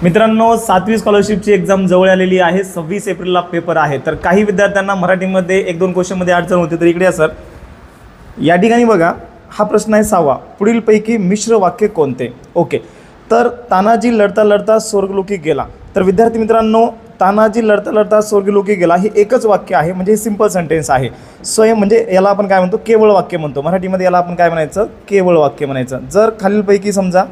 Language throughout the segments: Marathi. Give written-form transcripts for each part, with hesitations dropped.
मित्रांनो 7वी स्कॉलरशिपची एक्झाम जवळ आलेली आहे. 26 एप्रिलला पेपर आहे. तर काही विद्यार्थ्यांना मराठीमध्ये 1-2 क्वेश्चनमध्ये अडचण होती. तर इकडे या सर, या ठिकाणी बघा, हा प्रश्न आहे 6वा. पुढीलपैकी मिश्र वाक्य कोणते? ओके, तर तानाजी लढता लढता स्वर्गलोकी गेला. तर विद्यार्थी मित्रांनो, तानाजी लढता लढता स्वर्गलोकी गेला हे एकच वाक्य आहे, म्हणजे हे सिंपल सेंटेन्स आहे. स्वयं म्हणजे याला आपण काय म्हणतो? केवळ वाक्य म्हणतो. मराठीमध्ये याला आपण काय म्हणायचं? केवळ वाक्य म्हणायचं. जर खालीलपैकी समजा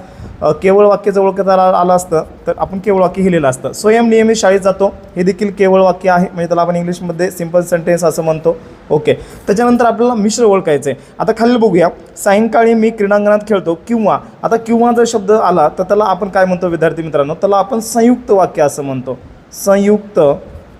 केवळ वाक्य जवळ आलं असतं तर आपण केवळ वाक्य लिहिलेलं असतं. स्वयं नियमित शाळेत जातो हे देखील केवळ वाक्य आहे, म्हणजे त्याला आपण इंग्लिशमध्ये सिंपल सेंटेन्स असं म्हणतो. ओके, त्याच्यानंतर आपल्याला मिश्र ओळखायचं आहे. आता खाली बघूया, सायंकाळी मी क्रीडांगणात खेळतो किंवा. आता किंवा जर शब्द आला तर त्याला आपण काय म्हणतो विद्यार्थी मित्रांनो? त्याला आपण संयुक्त वाक्य असं म्हणतो. संयुक्त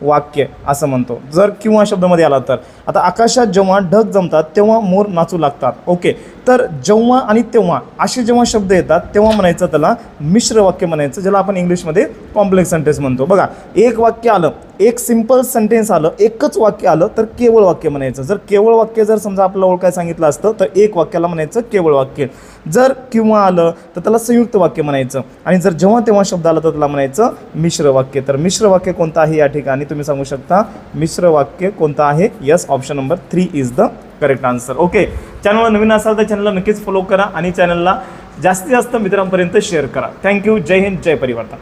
वाक्य असं म्हणतो जर किंवा शब्दामध्ये आला तर. आता आकाशात जेव्हा ढग जमतात तेव्हा मोर नाचू लागतात. ओके, तर जेव्हा आणि तेव्हा असे जेव्हा शब्द येतात तेव्हा म्हणायचं त्याला मिश्र वाक्य म्हणायचं, ज्याला आपण इंग्लिशमध्ये कॉम्प्लेक्स सेंटेन्स म्हणतो. बघा, एक वाक्य आलं, एक सिंपल सेंटेन्स आलं, एकच वाक्य आलं तर केवळ वाक्य म्हणायचं. जर केवळ वाक्य जर समजा आपल्याला ओळखायला सांगितलं असतं तर एक वाक्याला म्हणायचं केवळ वाक्य. जर किंवा आलं तर त्याला संयुक्त वाक्य म्हणायचं, आणि जर जेव्हा तेव्हा शब्द आला तर त्याला म्हणायचं मिश्र वाक्य. तर मिश्र वाक्य कोणतं आहे या ठिकाणी तुम्ही सांगू शकता? मिश्र वाक्य कोणतं आहे? Yes, option number 3 is the correct answer. Okay, चॅनलला नवीन असाल तर चॅनलला नक्कीच फॉलो करा आणि चॅनलला जास्तीत जास्त मित्रांपर्यंत शेअर करा. थँक्यू. जय हिंद, जय परिवर्तन.